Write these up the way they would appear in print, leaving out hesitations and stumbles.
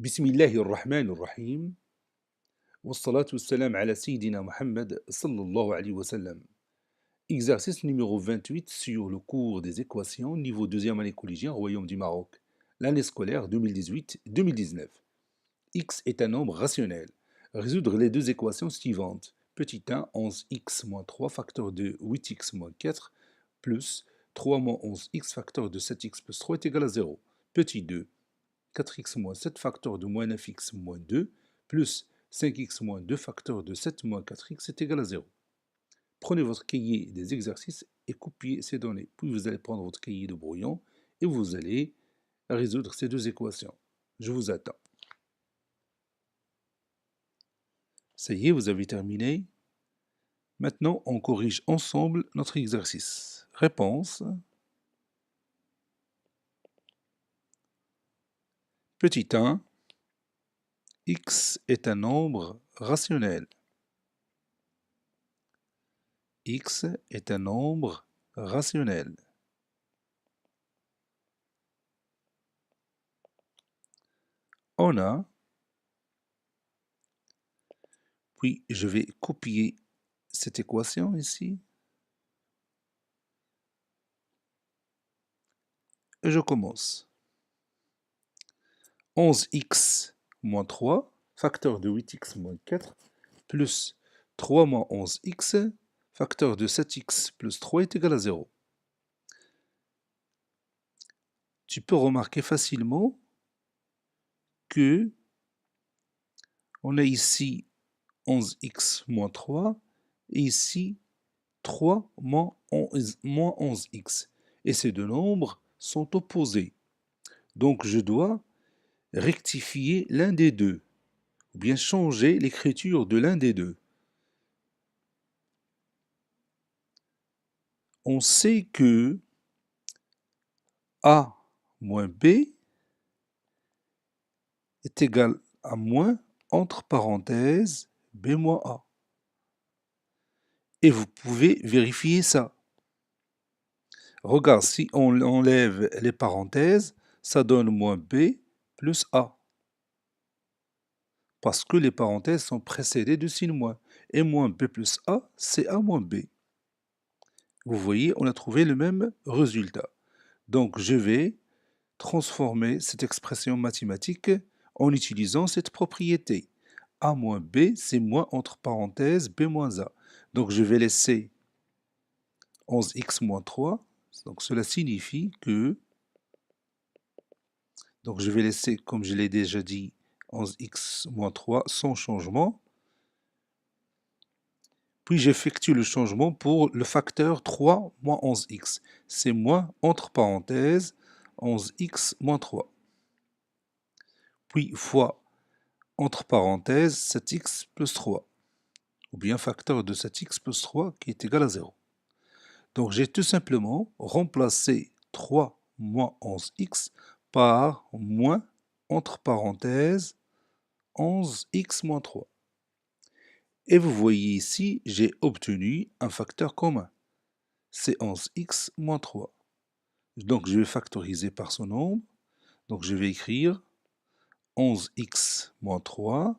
بسم الله الرحمن الرحيم والصلاة والسلام على سيدنا Mohammed sallallahu alayhi wa sallam. Exercice numéro 28 sur le cours des équations, niveau deuxième année collégien, Royaume du Maroc. L'année scolaire 2018-2019. X est un nombre rationnel. Résoudre les deux équations suivantes. Petit 1, 11x moins 3, facteur de 8x moins 4, plus 3 moins 11x, facteur de 7x plus 3 est égal à 0. Petit 2, 4x moins 7 facteur de moins 9x moins 2 plus 5x moins 2 facteur de 7 moins 4x est égal à 0. Prenez votre cahier des exercices et copiez ces données. Puis vous allez prendre votre cahier de brouillon et vous allez résoudre ces deux équations. Je vous attends. Ça y est, vous avez terminé. Maintenant, on corrige ensemble notre exercice. Réponse. Petit 1. X est un nombre rationnel. X est un nombre rationnel. On a, puis je vais copier cette équation ici, et je commence. 11x moins 3, facteur de 8x moins 4, plus 3 moins 11x, facteur de 7x plus 3 est égal à 0. Tu peux remarquer facilement que on a ici 11x moins 3 et ici 3 moins 11x. Et ces deux nombres sont opposés. Donc je dois rectifier l'un des deux, ou bien changer l'écriture de l'un des deux. On sait que A moins B est égal à moins, entre parenthèses, B moins A. Et vous pouvez vérifier ça. Regarde, si on enlève les parenthèses, ça donne moins B plus A. Parce que les parenthèses sont précédées de signe moins. Et moins B plus A, c'est A moins B. Vous voyez, on a trouvé le même résultat. Donc je vais transformer cette expression mathématique en utilisant cette propriété. A moins B, c'est moins entre parenthèses B moins A. Donc je vais laisser 11x moins 3. Donc cela signifie que, donc je vais laisser, comme je l'ai déjà dit, 11x moins 3 sans changement. Puis j'effectue le changement pour le facteur 3 moins 11x. C'est moins entre parenthèses 11x moins 3. Puis fois entre parenthèses 7x plus 3. Ou bien facteur de 7x plus 3 qui est égal à 0. Donc j'ai tout simplement remplacé 3 moins 11x par moins entre parenthèses 11x moins 3. Et vous voyez ici, j'ai obtenu un facteur commun. C'est 11x moins 3. Donc je vais factoriser par ce nombre. Donc je vais écrire 11x moins 3,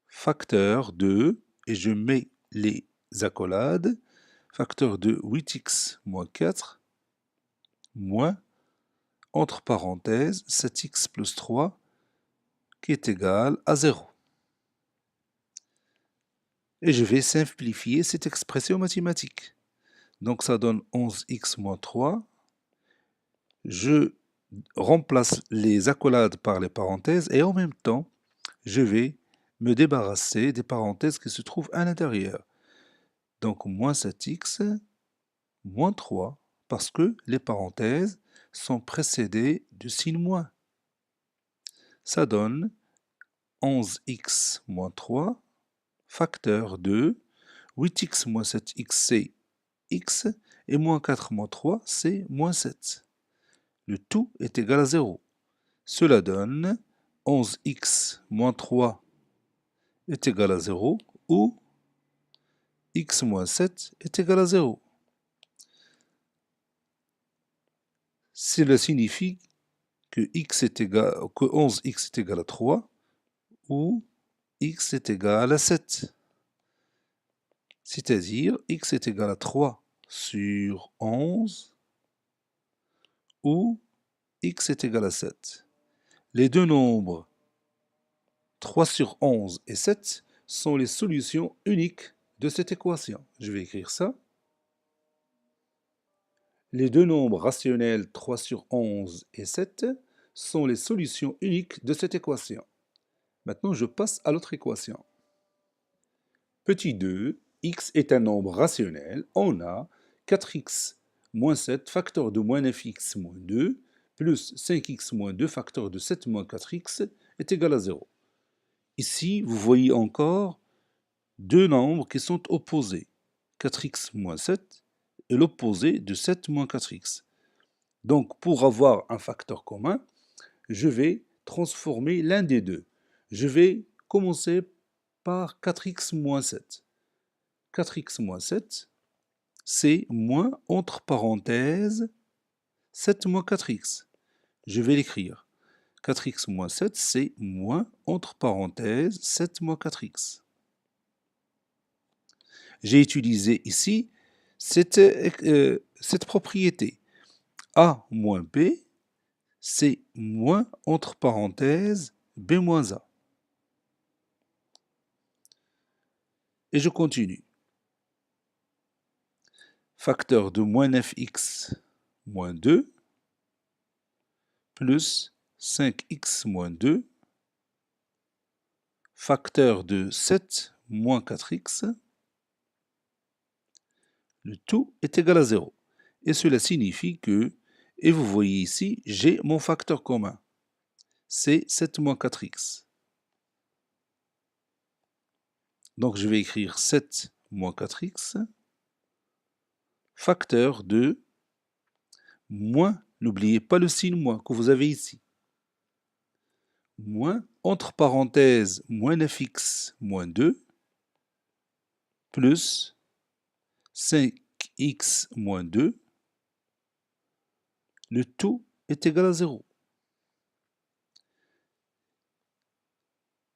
facteur de, et je mets les accolades, facteur de 8x moins 4, moins, entre parenthèses, 7x plus 3, qui est égal à 0. Et je vais simplifier cette expression mathématique. Donc ça donne 11x moins 3. Je remplace les accolades par les parenthèses et en même temps, je vais me débarrasser des parenthèses qui se trouvent à l'intérieur. Donc moins 7x moins 3, parce que les parenthèses sont précédées du signe moins. Ça donne 11x moins 3, facteur de 8x moins 7x, c'est x, et moins 4 moins 3, c'est moins 7. Le tout est égal à 0. Cela donne 11x moins 3 est égal à 0, ou x moins 7 est égal à 0. Cela signifie que 11x est égal à 3 ou x est égal à 7. C'est-à-dire x est égal à 3 sur 11 ou x est égal à 7. Les deux nombres 3 sur 11 et 7 sont les solutions uniques de cette équation. Je vais écrire ça. Les deux nombres rationnels 3 sur 11 et 7 sont les solutions uniques de cette équation. Maintenant, je passe à l'autre équation. Petit 2, x est un nombre rationnel. On a 4x moins 7 facteur de moins 9x moins 2 plus 5x moins 2 facteur de 7 moins 4x est égal à 0. Ici, vous voyez encore deux nombres qui sont opposés. 4x moins 7 et l'opposé de 7 moins 4x. Donc, pour avoir un facteur commun, je vais transformer l'un des deux. Je vais commencer par 4x moins 7. 4x moins 7, c'est moins entre parenthèses 7 moins 4x. Je vais l'écrire. 4x moins 7, c'est moins entre parenthèses 7 moins 4x. J'ai utilisé ici cette propriété. A moins B, c'est moins entre parenthèses B moins A. Et je continue. Facteur de moins 9x moins 2 plus 5x moins 2, facteur de 7 moins 4x, le tout est égal à 0. Et cela signifie que, et vous voyez ici, j'ai mon facteur commun. C'est 7 moins 4x. Donc je vais écrire 7 moins 4x, facteur de moins, n'oubliez pas le signe moins que vous avez ici, moins, entre parenthèses, moins 9x moins 2, plus 5x moins 2, le tout est égal à 0.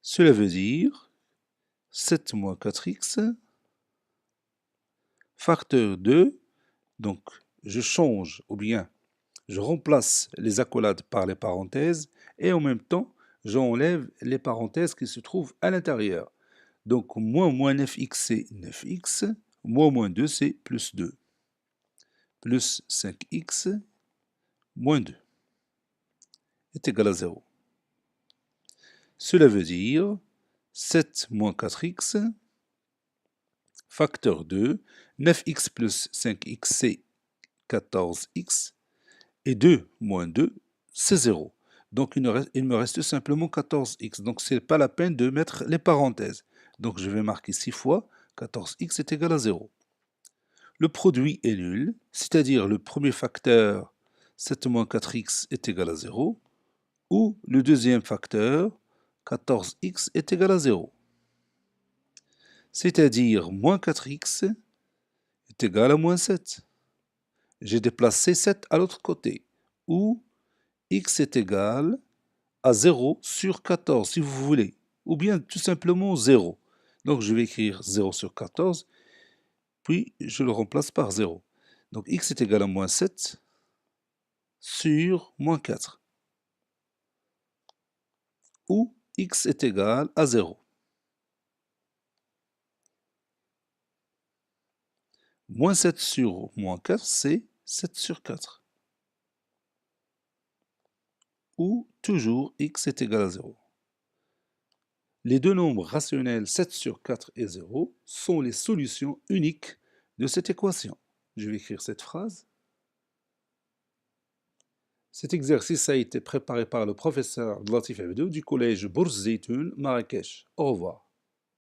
Cela veut dire 7 moins 4x, facteur de, donc je change, ou bien je remplace les accolades par les parenthèses, et en même temps, j'enlève les parenthèses qui se trouvent à l'intérieur. Donc moins 9x, c'est 9x, moins 2, c'est plus 2, plus 5x, moins 2, est égal à 0. Cela veut dire 7 moins 4x, facteur 2, 9x plus 5x, c'est 14x, et 2 moins 2, c'est 0. Donc il me reste simplement 14x. Donc ce n'est pas la peine de mettre les parenthèses. Donc je vais marquer 6 fois 14x est égal à 0. Le produit est nul, c'est-à-dire le premier facteur 7 moins 4x est égal à 0, ou le deuxième facteur 14x est égal à 0. C'est-à-dire moins 4x est égal à moins 7. J'ai déplacé 7 à l'autre côté, ou x est égal à 0 sur 14 si vous voulez, ou bien tout simplement 0. Donc je vais écrire 0 sur 14, puis je le remplace par 0. Donc x est égal à moins 7 sur moins 4, ou x est égal à 0. Moins 7 sur moins 4, c'est 7 sur 4. Ou toujours x est égal à 0. Les deux nombres rationnels 7 sur 4 et 0 sont les solutions uniques de cette équation. Je vais écrire cette phrase. Cet exercice a été préparé par le professeur Latif Abdou du collège Bourz Zeytoun, Marrakech. Au revoir.